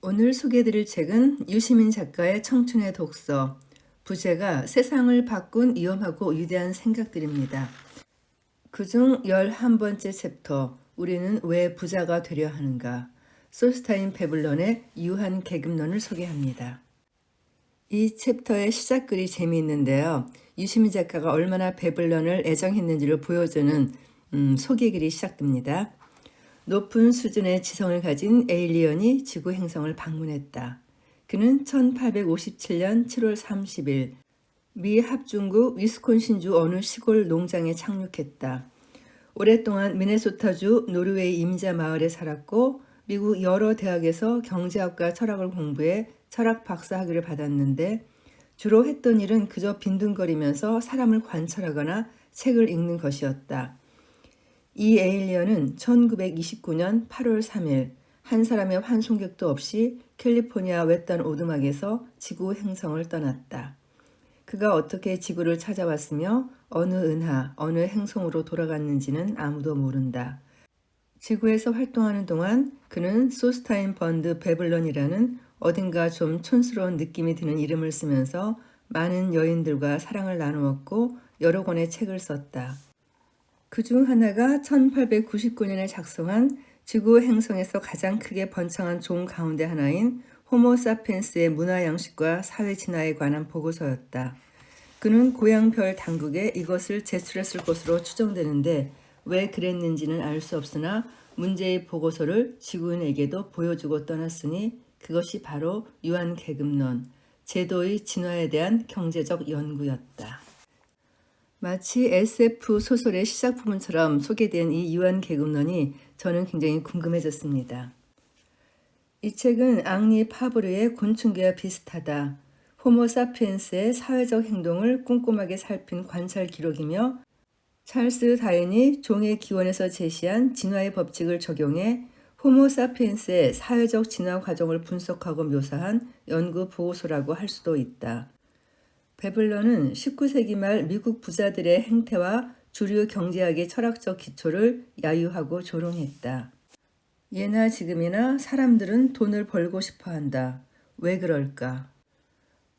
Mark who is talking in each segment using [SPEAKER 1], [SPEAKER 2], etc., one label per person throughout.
[SPEAKER 1] 오늘 소개해드릴 책은 유시민 작가의 청춘의 독서, 부제가 세상을 바꾼 위험하고 위대한 생각들입니다. 그중 11번째 챕터, 우리는 왜 부자가 되려 하는가, 솔스타인 베블런의 유한 계급론을 소개합니다. 이 챕터의 시작글이 재미있는데요. 유시민 작가가 얼마나 베블런을 애정했는지를 보여주는 소개글이 시작됩니다. 높은 수준의 지성을 가진 에일리언이 지구 행성을 방문했다. 그는 1857년 7월 30일 미 합중국 위스콘신주 어느 시골 농장에 착륙했다. 오랫동안 미네소타주 노르웨이 이민자 마을에 살았고 미국 여러 대학에서 경제학과 철학을 공부해 철학 박사 학위를 받았는데 주로 했던 일은 그저 빈둥거리면서 사람을 관찰하거나 책을 읽는 것이었다. 이 에일리언은 1929년 8월 3일 한 사람의 환송객도 없이 캘리포니아 외딴 오두막에서 지구 행성을 떠났다. 그가 어떻게 지구를 찾아왔으며 어느 은하, 어느 행성으로 돌아갔는지는 아무도 모른다. 지구에서 활동하는 동안 그는 소스타인 펀드 베블런이라는 어딘가 좀 촌스러운 느낌이 드는 이름을 쓰면서 많은 여인들과 사랑을 나누었고 여러 권의 책을 썼다. 그중 하나가 1899년에 작성한 지구 행성에서 가장 크게 번창한 종 가운데 하나인 호모사피엔스의 문화 양식과 사회 진화에 관한 보고서였다. 그는 고향별 당국에 이것을 제출했을 것으로 추정되는데 왜 그랬는지는 알 수 없으나 문제의 보고서를 지구인에게도 보여주고 떠났으니 그것이 바로 유한 계급론, 제도의 진화에 대한 경제적 연구였다. 마치 SF 소설의 시작 부분처럼 소개된 이 유한 계급론이 저는 굉장히 궁금해졌습니다. 이 책은 앙리 파브르의 곤충계와 비슷하다. 호모사피엔스의 사회적 행동을 꼼꼼하게 살핀 관찰 기록이며 찰스 다윈이 종의 기원에서 제시한 진화의 법칙을 적용해 호모사피엔스의 사회적 진화 과정을 분석하고 묘사한 연구 보고서라고 할 수도 있다. 베블런은 19세기 말 미국 부자들의 행태와 주류 경제학의 철학적 기초를 야유하고 조롱했다. 예나 지금이나 사람들은 돈을 벌고 싶어 한다. 왜 그럴까?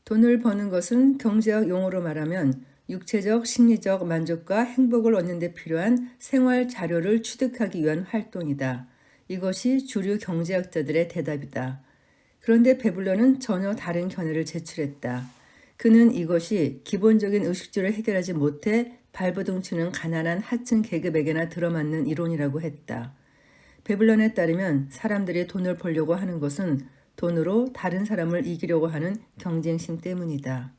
[SPEAKER 1] 돈을 버는 것은 경제학 용어로 말하면 육체적, 심리적 만족과 행복을 얻는 데 필요한 생활 자료를 취득하기 위한 활동이다. 이것이 주류 경제학자들의 대답이다. 그런데 베블런은 전혀 다른 견해를 제출했다. 그는 이것이 기본적인 의식주를 해결하지 못해 발버둥 치는 가난한 하층 계급에게나 들어맞는 이론이라고 했다. 베블런에 따르면 사람들이 돈을 벌려고 하는 것은 돈으로 다른 사람을 이기려고 하는 경쟁심 때문이다.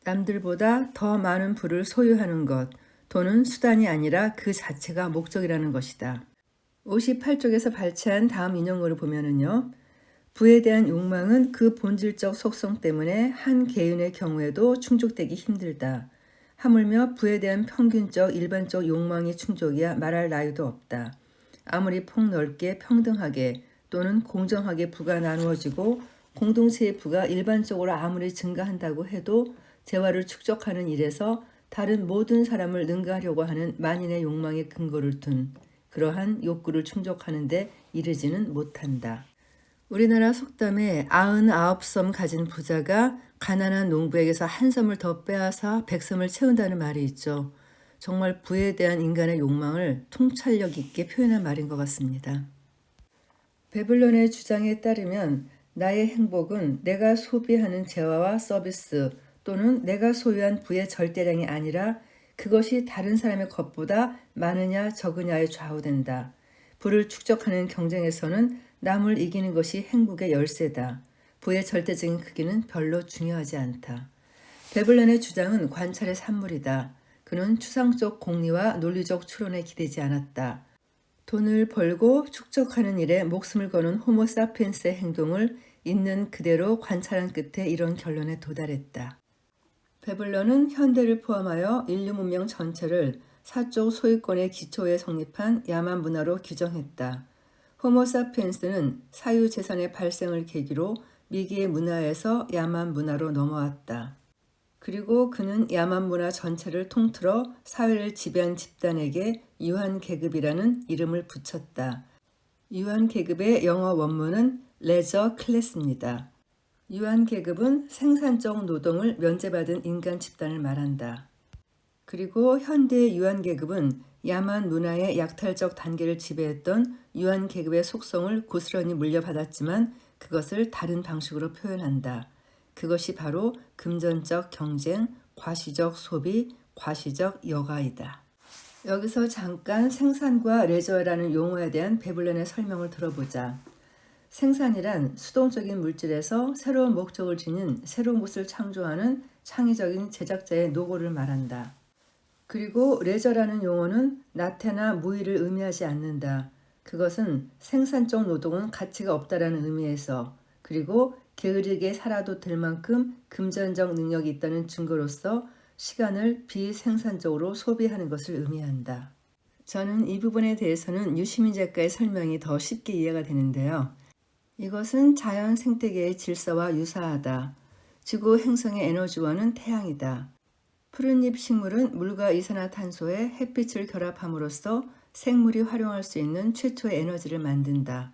[SPEAKER 1] 남들보다 더 많은 부를 소유하는 것, 돈은 수단이 아니라 그 자체가 목적이라는 것이다. 58쪽에서 발췌한 다음 인용어를 보면은요. 부에 대한 욕망은 그 본질적 속성 때문에 한 개인의 경우에도 충족되기 힘들다. 하물며 부에 대한 평균적 일반적 욕망이 충족이야 말할 나위도 없다. 아무리 폭넓게 평등하게 또는 공정하게 부가 나누어지고 공동체의 부가 일반적으로 아무리 증가한다고 해도 재화를 축적하는 일에서 다른 모든 사람을 능가하려고 하는 만인의 욕망의 근거를 둔 그러한 욕구를 충족하는 데 이르지는 못한다. 우리나라 속담에 99섬 가진 부자가 가난한 농부에게서 한 섬을 더 빼앗아 100섬을 채운다는 말이 있죠. 정말 부에 대한 인간의 욕망을 통찰력 있게 표현한 말인 것 같습니다. 베블런의 주장에 따르면 나의 행복은 내가 소비하는 재화와 서비스 또는 내가 소유한 부의 절대량이 아니라 그것이 다른 사람의 것보다 많으냐 적으냐에 좌우된다. 부를 축적하는 경쟁에서는 남을 이기는 것이 행복의 열쇠다. 부의 절대적인 크기는 별로 중요하지 않다. 베블런의 주장은 관찰의 산물이다. 그는 추상적 공리와 논리적 추론에 기대지 않았다. 돈을 벌고 축적하는 일에 목숨을 거는 호모사피엔스의 행동을 있는 그대로 관찰한 끝에 이런 결론에 도달했다. 베블런은 현대를 포함하여 인류 문명 전체를 사적 소유권의 기초에 성립한 야만 문화로 규정했다. 호모사피엔스는 사유재산의 발생을 계기로 미개의 문화에서 야만 문화로 넘어왔다. 그리고 그는 야만 문화 전체를 통틀어 사회를 지배한 집단에게 유한 계급이라는 이름을 붙였다. 유한 계급의 영어 원문은 레저 클래스입니다. 유한 계급은 생산적 노동을 면제받은 인간 집단을 말한다. 그리고 현대의 유한 계급은 야만 문화의 약탈적 단계를 지배했던 유한 계급의 속성을 고스란히 물려받았지만 그것을 다른 방식으로 표현한다. 그것이 바로 금전적 경쟁, 과시적 소비, 과시적 여가이다. 여기서 잠깐 생산과 레저라는 용어에 대한 베블런의 설명을 들어보자. 생산이란 수동적인 물질에서 새로운 목적을 지닌 새로운 것을 창조하는 창의적인 제작자의 노고를 말한다. 그리고 레저라는 용어는 나태나 무의를 의미하지 않는다. 그것은 생산적 노동은 가치가 없다라는 의미에서 그리고 게으르게 살아도 될 만큼 금전적 능력이 있다는 증거로서 시간을 비생산적으로 소비하는 것을 의미한다. 저는 이 부분에 대해서는 유시민 작가의 설명이 더 쉽게 이해가 되는데요. 이것은 자연 생태계의 질서와 유사하다. 지구 행성의 에너지원은 태양이다. 푸른잎 식물은 물과 이산화탄소에 햇빛을 결합함으로써 생물이 활용할 수 있는 최초의 에너지를 만든다.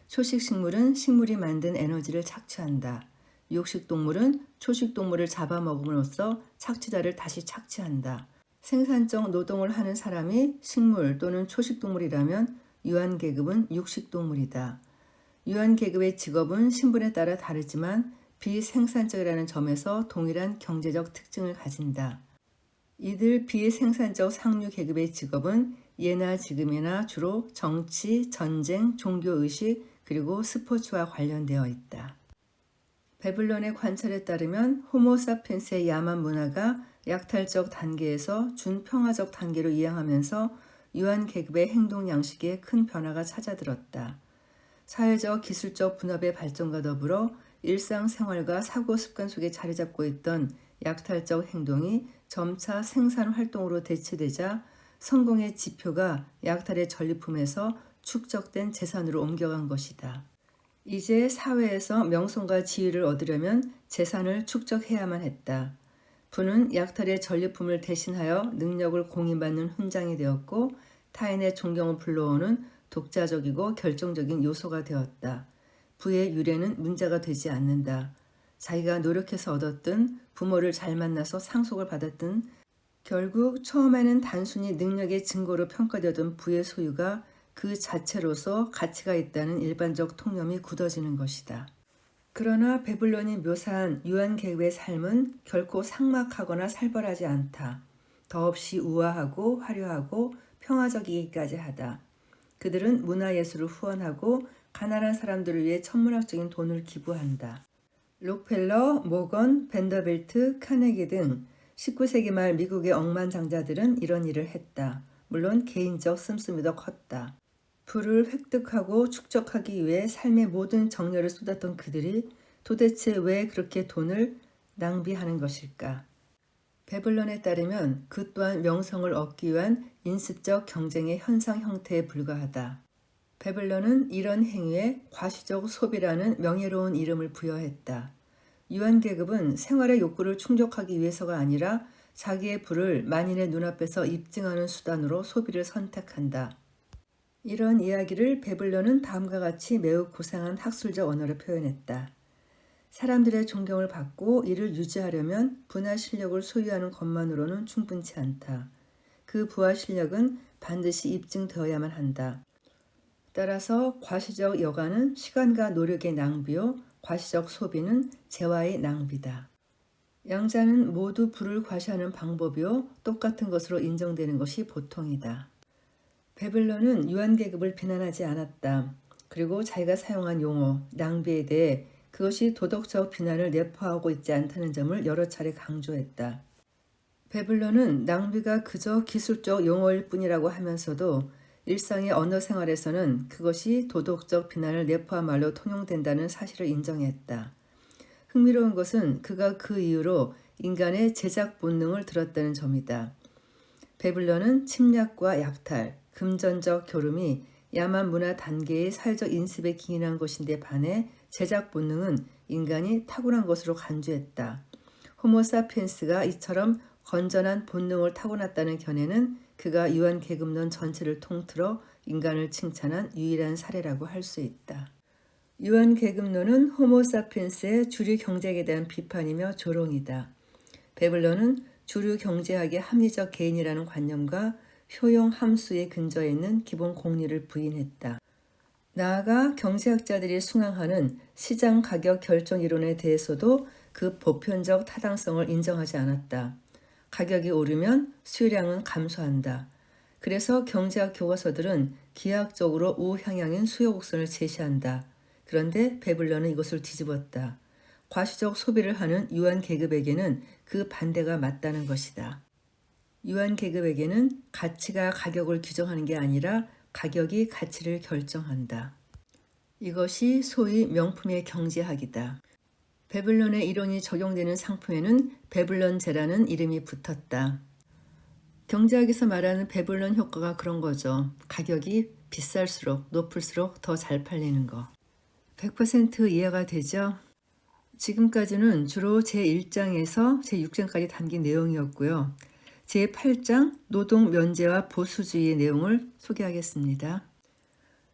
[SPEAKER 1] 초식식물은 식물이 만든 에너지를 착취한다. 육식동물은 초식동물을 잡아먹음으로써 착취자를 다시 착취한다. 생산적 노동을 하는 사람이 식물 또는 초식동물이라면 유한계급은 육식동물이다. 유한계급의 직업은 신분에 따라 다르지만 비생산적이라는 점에서 동일한 경제적 특징을 가진다. 이들 비생산적 상류 계급의 직업은 예나 지금이나 주로 정치, 전쟁, 종교의식 그리고 스포츠와 관련되어 있다. 베블론의 관찰에 따르면 호모사피엔스의 야만 문화가 약탈적 단계에서 준평화적 단계로 이양하면서 유한계급의 행동 양식에 큰 변화가 찾아들었다. 사회적 기술적 분업의 발전과 더불어 일상생활과 사고습관 속에 자리 잡고 있던 약탈적 행동이 점차 생산 활동으로 대체되자 성공의 지표가 약탈의 전리품에서 축적된 재산으로 옮겨간 것이다. 이제 사회에서 명성과 지위를 얻으려면 재산을 축적해야만 했다. 부는 약탈의 전리품을 대신하여 능력을 공인받는 훈장이 되었고 타인의 존경을 불러오는 독자적이고 결정적인 요소가 되었다. 부의 유래는 문제가 되지 않는다. 자기가 노력해서 얻었든 부모를 잘 만나서 상속을 받았든 결국 처음에는 단순히 능력의 증거로 평가되던 부의 소유가 그 자체로서 가치가 있다는 일반적 통념이 굳어지는 것이다. 그러나 베블론이 묘사한 유한계급의 삶은 결코 삭막하거나 살벌하지 않다. 더없이 우아하고 화려하고 평화적이기까지 하다. 그들은 문화예술을 후원하고 가난한 사람들을 위해 천문학적인 돈을 기부한다. 록펠러, 모건, 벤더빌트, 카네기 등 19세기 말 미국의 억만장자들은 이런 일을 했다. 물론 개인적 씀씀이 더 컸다. 부를 획득하고 축적하기 위해 삶의 모든 정열을 쏟았던 그들이 도대체 왜 그렇게 돈을 낭비하는 것일까? 베블론에 따르면 그 또한 명성을 얻기 위한 인습적 경쟁의 현상 형태에 불과하다. 베블론은 이런 행위에 과시적 소비라는 명예로운 이름을 부여했다. 유한계급은 생활의 욕구를 충족하기 위해서가 아니라 자기의 부를 만인의 눈앞에서 입증하는 수단으로 소비를 선택한다. 이런 이야기를 베블론은 다음과 같이 매우 고상한 학술적 언어로 표현했다. 사람들의 존경을 받고 이를 유지하려면 부나 실력을 소유하는 것만으로는 충분치 않다. 그 부와 실력은 반드시 입증되어야만 한다. 따라서 과시적 여가는 시간과 노력의 낭비요, 과시적 소비는 재화의 낭비다. 양자는 모두 부를 과시하는 방법이요, 똑같은 것으로 인정되는 것이 보통이다. 베블론은 유한계급을 비난하지 않았다. 그리고 자기가 사용한 용어, 낭비에 대해 그것이 도덕적 비난을 내포하고 있지 않다는 점을 여러 차례 강조했다. 베블론은 낭비가 그저 기술적 용어일 뿐이라고 하면서도 일상의 언어 생활에서는 그것이 도덕적 비난을 내포한 말로 통용된다는 사실을 인정했다. 흥미로운 것은 그가 그 이후로 인간의 제작 본능을 들었다는 점이다. 베블론은 침략과 약탈, 금전적 교름이 야만 문화 단계의 사회적 인습에 기인한 것인데 반해 제작 본능은 인간이 타고난 것으로 간주했다. 호모사피엔스가 이처럼 건전한 본능을 타고났다는 견해는 그가 유한계급론 전체를 통틀어 인간을 칭찬한 유일한 사례라고 할 수 있다. 유한 계급론은 호모사피엔스의 주류 경제학에 대한 비판이며 조롱이다. 베블런은 주류 경제학의 합리적 개인이라는 관념과 효용 함수에 근저해 있는 기본 공리를 부인했다. 나아가 경제학자들이 숭앙하는 시장 가격 결정 이론에 대해서도 그 보편적 타당성을 인정하지 않았다. 가격이 오르면 수요량은 감소한다. 그래서 경제학 교과서들은 기하학적으로 우향향인 수요 곡선을 제시한다. 그런데 베블런은 이것을 뒤집었다. 과시적 소비를 하는 유한 계급에게는 그 반대가 맞다는 것이다. 유한 계급에게는 가치가 가격을 규정하는 게 아니라 가격이 가치를 결정한다. 이것이 소위 명품의 경제학이다. 베블런의 이론이 적용되는 상품에는 베블런제라는 이름이 붙었다. 경제학에서 말하는 베블런 효과가 그런 거죠. 가격이 비쌀수록 높을수록 더 잘 팔리는 거. 100% 이해가 되죠? 지금까지는 주로 제1장에서 제6장까지 담긴 내용이었고요. 제8장 노동 면제와 보수주의의 내용을 소개하겠습니다.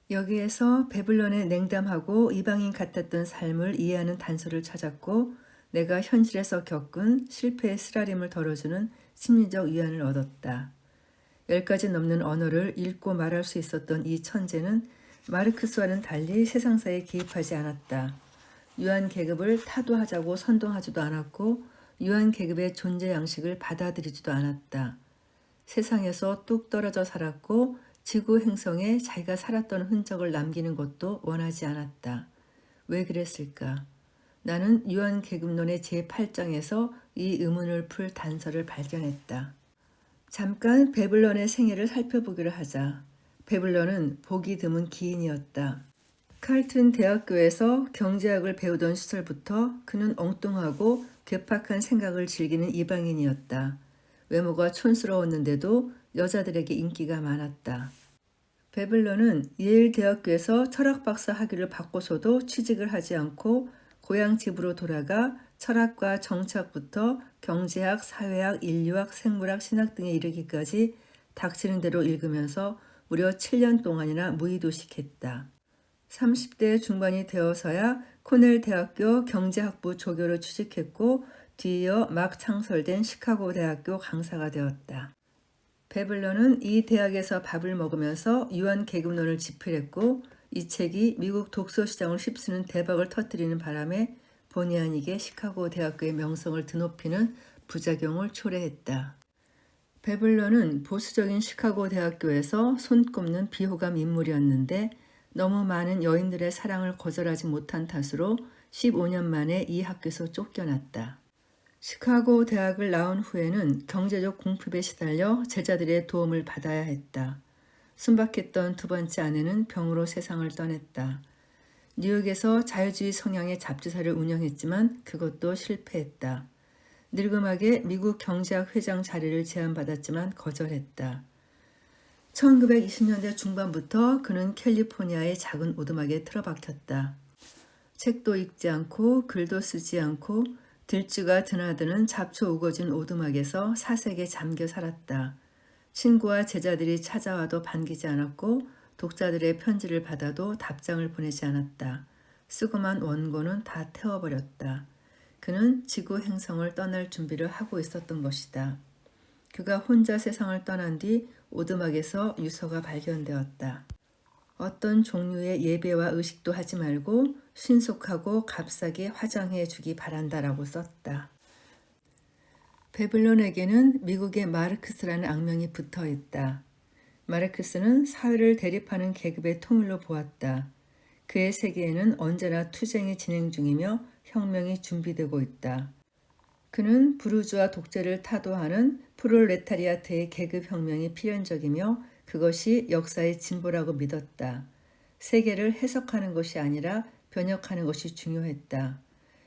[SPEAKER 1] 여기에서 베블런의 냉담하고 이방인 같았던 삶을 이해하는 단서를 찾았고 내가 현실에서 겪은 실패의 쓰라림을 덜어주는 심리적 위안을 얻었다. 10가지 넘는 언어를 읽고 말할 수 있었던 이 천재는 마르크스와는 달리 세상사에 개입하지 않았다. 유한 계급을 타도하자고 선동하지도 않았고 유한 계급의 존재 양식을 받아들이지도 않았다. 세상에서 뚝 떨어져 살았고 지구 행성에 자기가 살았던 흔적을 남기는 것도 원하지 않았다. 왜 그랬을까? 나는 유한 계급론의 제8장에서 이 의문을 풀 단서를 발견했다. 잠깐 베블런의 생애를 살펴보기로 하자. 베블런은 보기 드문 기인이었다. 칼튼 대학교에서 경제학을 배우던 시절부터 그는 엉뚱하고 괴팍한 생각을 즐기는 이방인이었다. 외모가 촌스러웠는데도 여자들에게 인기가 많았다. 베블런은 예일 대학교에서 철학 박사 학위를 받고서도 취직을 하지 않고 고향 집으로 돌아가 철학과 정착부터 경제학, 사회학, 인류학, 생물학, 신학 등에 이르기까지 닥치는 대로 읽으면서 무려 7년 동안이나 무의도식했다. 30대 중반이 되어서야 코넬 대학교 경제학부 조교로 취직했고 뒤이어 막 창설된 시카고 대학교 강사가 되었다. 베블런은 이 대학에서 밥을 먹으면서 유한 계급론을 집필했고 이 책이 미국 독서 시장을 휩쓰는 대박을 터뜨리는 바람에 본의 아니게 시카고 대학교의 명성을 드높이는 부작용을 초래했다. 베블런은 보수적인 시카고 대학교에서 손꼽는 비호감 인물이었는데 너무 많은 여인들의 사랑을 거절하지 못한 탓으로 15년 만에 이 학교에서 쫓겨났다. 시카고 대학을 나온 후에는 경제적 궁핍에 시달려 제자들의 도움을 받아야 했다. 순박했던 두 번째 아내는 병으로 세상을 떠났다. 뉴욕에서 자유주의 성향의 잡지사를 운영했지만 그것도 실패했다. 늙음하게 미국 경제학 회장 자리를 제안받았지만 거절했다. 1920년대 중반부터 그는 캘리포니아의 작은 오두막에 틀어박혔다. 책도 읽지 않고 글도 쓰지 않고 들쥐가 드나드는 잡초 우거진 오두막에서 사색에 잠겨 살았다. 친구와 제자들이 찾아와도 반기지 않았고 독자들의 편지를 받아도 답장을 보내지 않았다. 쓰고만 원고는 다 태워버렸다. 그는 지구 행성을 떠날 준비를 하고 있었던 것이다. 그가 혼자 세상을 떠난 뒤 오두막에서 유서가 발견되었다. 어떤 종류의 예배와 의식도 하지 말고 신속하고 값싸게 화장해 주기 바란다라고 썼다. 베블론에게는 미국의 마르크스라는 악명이 붙어 있다. 마르크스는 사회를 대립하는 계급의 통일로 보았다. 그의 세계에는 언제나 투쟁이 진행 중이며 혁명이 준비되고 있다. 그는 부르주아 독재를 타도하는 프롤레타리아트의 계급혁명이 필연적이며 그것이 역사의 진보라고 믿었다. 세계를 해석하는 것이 아니라 변혁하는 것이 중요했다.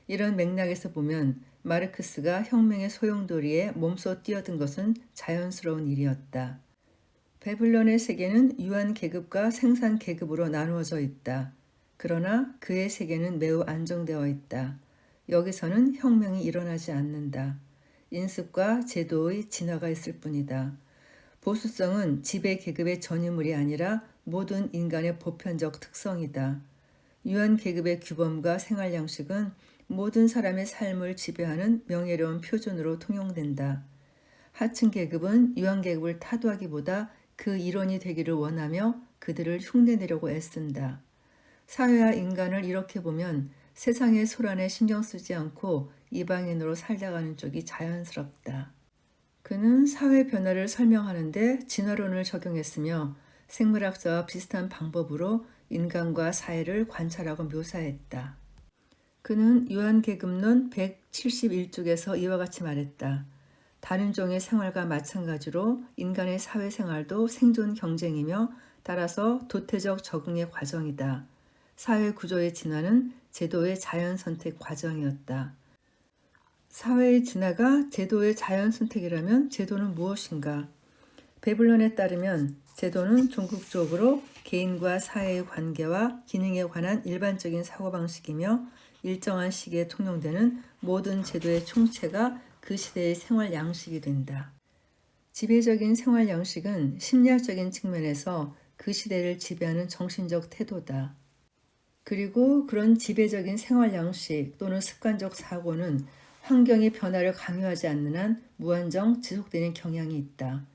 [SPEAKER 1] 이런 맥락에서 보면 마르크스가 혁명의 소용돌이에 몸소 뛰어든 것은 자연스러운 일이었다. 베블런의 세계는 유한 계급과 생산 계급으로 나누어져 있다. 그러나 그의 세계는 매우 안정되어 있다. 여기서는 혁명이 일어나지 않는다. 인습과 제도의 진화가 있을 뿐이다. 보수성은 지배 계급의 전유물이 아니라 모든 인간의 보편적 특성이다. 유한 계급의 규범과 생활 양식은 모든 사람의 삶을 지배하는 명예로운 표준으로 통용된다. 하층 계급은 유한 계급을 타도하기보다 그 일원이 되기를 원하며 그들을 흉내내려고 애쓴다. 사회와 인간을 이렇게 보면 세상의 소란에 신경 쓰지 않고 이방인으로 살다가는 쪽이 자연스럽다. 그는 사회 변화를 설명하는데 진화론을 적용했으며 생물학자와 비슷한 방법으로 인간과 사회를 관찰하고 묘사했다. 그는 유한계급론 171쪽에서 이와 같이 말했다. 다른 종의 생활과 마찬가지로 인간의 사회생활도 생존 경쟁이며 따라서 도태적 적응의 과정이다. 사회 구조의 진화는 제도의 자연 선택 과정이었다. 사회의 진화가 제도의 자연 선택이라면 제도는 무엇인가? 베블론에 따르면 제도는 종국적으로 개인과 사회의 관계와 기능에 관한 일반적인 사고방식이며 일정한 시기에 통용되는 모든 제도의 총체가 그 시대의 생활 양식이 된다. 지배적인 생활 양식은 심리학적인 측면에서 그 시대를 지배하는 정신적 태도다. 그리고 그런 지배적인 생활 양식 또는 습관적 사고는 환경의 변화를 강요하지 않는 한 무한정 지속되는 경향이 있다.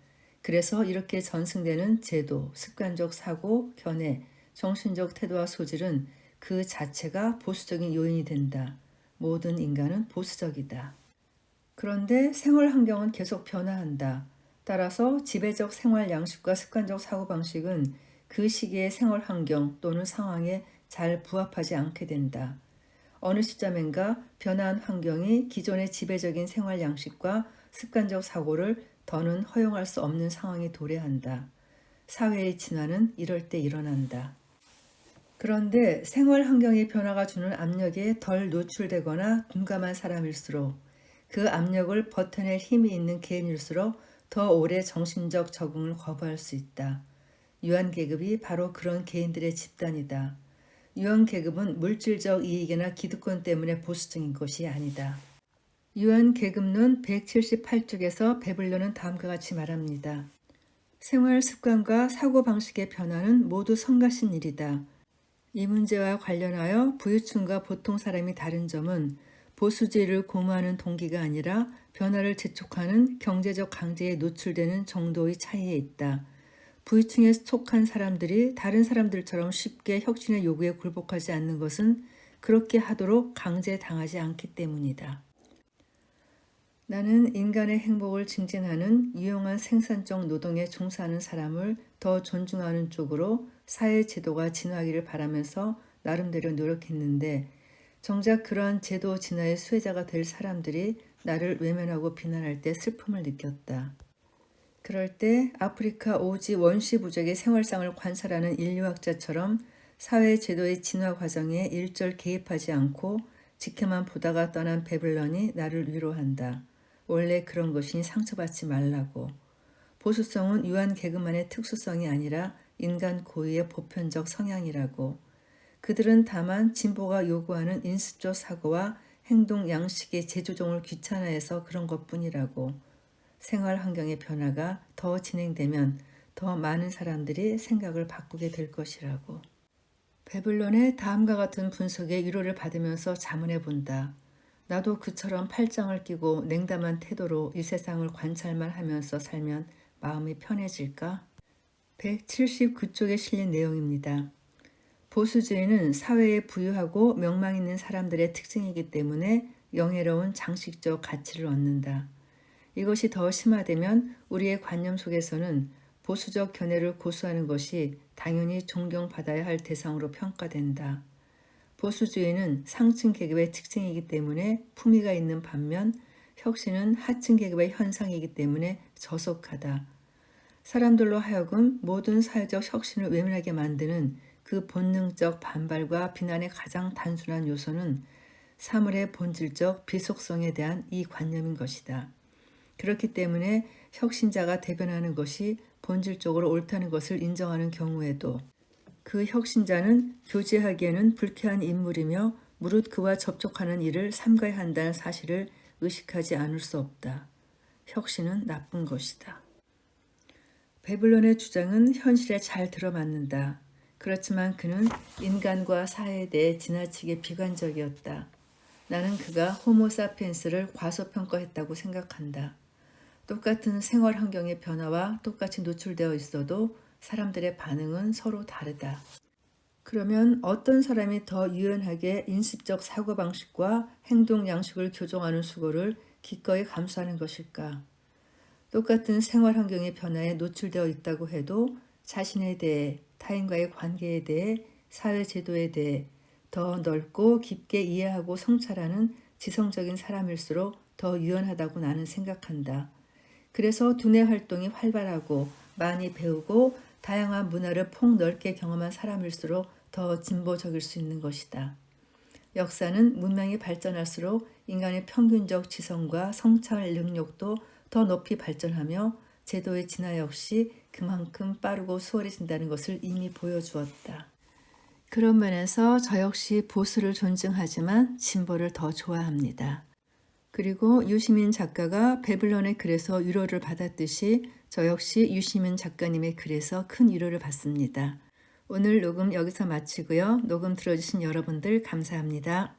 [SPEAKER 1] 그래서 이렇게 전승되는 제도, 습관적 사고, 견해, 정신적 태도와 소질은 그 자체가 보수적인 요인이 된다. 모든 인간은 보수적이다. 그런데 생활 환경은 계속 변화한다. 따라서 지배적 생활 양식과 습관적 사고방식은 그 시기의 생활 환경 또는 상황에 잘 부합하지 않게 된다. 어느 시점인가 변화한 환경이 기존의 지배적인 생활 양식과 습관적 사고를 더는 허용할 수 없는 상황에 도래한다. 사회의 진화는 이럴 때 일어난다. 그런데 생활 환경의 변화가 주는 압력에 덜 노출되거나 둔감한 사람일수록 그 압력을 버텨낼 힘이 있는 개인일수록 더 오래 정신적 적응을 거부할 수 있다. 유한계급이 바로 그런 개인들의 집단이다. 유한계급은 물질적 이익이나 기득권 때문에 보수적인 것이 아니다. 유한계급론 178쪽에서 베블론은 다음과 같이 말합니다. 생활 습관과 사고방식의 변화는 모두 성가신 일이다. 이 문제와 관련하여 부유층과 보통 사람이 다른 점은 보수주의를 고무하는 동기가 아니라 변화를 재촉하는 경제적 강제에 노출되는 정도의 차이에 있다. 부유층에 속한 사람들이 다른 사람들처럼 쉽게 혁신의 요구에 굴복하지 않는 것은 그렇게 하도록 강제당하지 않기 때문이다. 나는 인간의 행복을 증진하는 유용한 생산적 노동에 종사하는 사람을 더 존중하는 쪽으로 사회 제도가 진화하기를 바라면서 나름대로 노력했는데 정작 그러한 제도 진화의 수혜자가 될 사람들이 나를 외면하고 비난할 때 슬픔을 느꼈다. 그럴 때 아프리카 오지 원시 부족의 생활상을 관찰하는 인류학자처럼 사회 제도의 진화 과정에 일절 개입하지 않고 지켜만 보다가 떠난 베블론이 나를 위로한다. 원래 그런 것이니 상처받지 말라고. 보수성은 유한 계급만의 특수성이 아니라 인간 고유의 보편적 성향이라고. 그들은 다만 진보가 요구하는 인습적 사고와 행동 양식의 재조정을 귀찮아해서 그런 것뿐이라고. 생활 환경의 변화가 더 진행되면 더 많은 사람들이 생각을 바꾸게 될 것이라고. 베블론의 다음과 같은 분석에 위로를 받으면서 자문해 본다. 나도 그처럼 팔짱을 끼고 냉담한 태도로 이 세상을 관찰만 하면서 살면 마음이 편해질까? 179쪽에 실린 내용입니다. 보수주의는 사회에 부유하고 명망 있는 사람들의 특징이기 때문에 영예로운 장식적 가치를 얻는다. 이것이 더 심화되면 우리의 관념 속에서는 보수적 견해를 고수하는 것이 당연히 존경받아야 할 대상으로 평가된다. 보수주의는 상층 계급의 특징이기 때문에 품위가 있는 반면 혁신은 하층 계급의 현상이기 때문에 저속하다. 사람들로 하여금 모든 사회적 혁신을 외면하게 만드는 그 본능적 반발과 비난의 가장 단순한 요소는 사물의 본질적 비속성에 대한 이 관념인 것이다. 그렇기 때문에 혁신자가 대변하는 것이 본질적으로 옳다는 것을 인정하는 경우에도 그 혁신자는 교제하기에는 불쾌한 인물이며 무릇 그와 접촉하는 일을 삼가야 한다는 사실을 의식하지 않을 수 없다. 혁신은 나쁜 것이다. 베블론의 주장은 현실에 잘 들어맞는다. 그렇지만 그는 인간과 사회에 대해 지나치게 비관적이었다. 나는 그가 호모사피엔스를 과소평가했다고 생각한다. 똑같은 생활 환경의 변화와 똑같이 노출되어 있어도 사람들의 반응은 서로 다르다. 그러면 어떤 사람이 더 유연하게 인식적 사고방식과 행동 양식을 교정하는 수고를 기꺼이 감수하는 것일까? 똑같은 생활 환경의 변화에 노출되어 있다고 해도 자신에 대해, 타인과의 관계에 대해, 사회 제도에 대해 더 넓고 깊게 이해하고 성찰하는 지성적인 사람일수록 더 유연하다고 나는 생각한다. 그래서 두뇌 활동이 활발하고 많이 배우고 다양한 문화를 폭넓게 경험한 사람일수록 더 진보적일 수 있는 것이다. 역사는 문명이 발전할수록 인간의 평균적 지성과 성찰 능력도 더 높이 발전하며 제도의 진화 역시 그만큼 빠르고 수월해진다는 것을 이미 보여주었다. 그런 면에서 저 역시 보수를 존중하지만 진보를 더 좋아합니다. 그리고 유시민 작가가 베블론의 글에서 위로를 받았듯이 저 역시 유시민 작가님의 글에서 큰 위로를 받습니다. 오늘 녹음 여기서 마치고요. 녹음 들어주신 여러분들 감사합니다.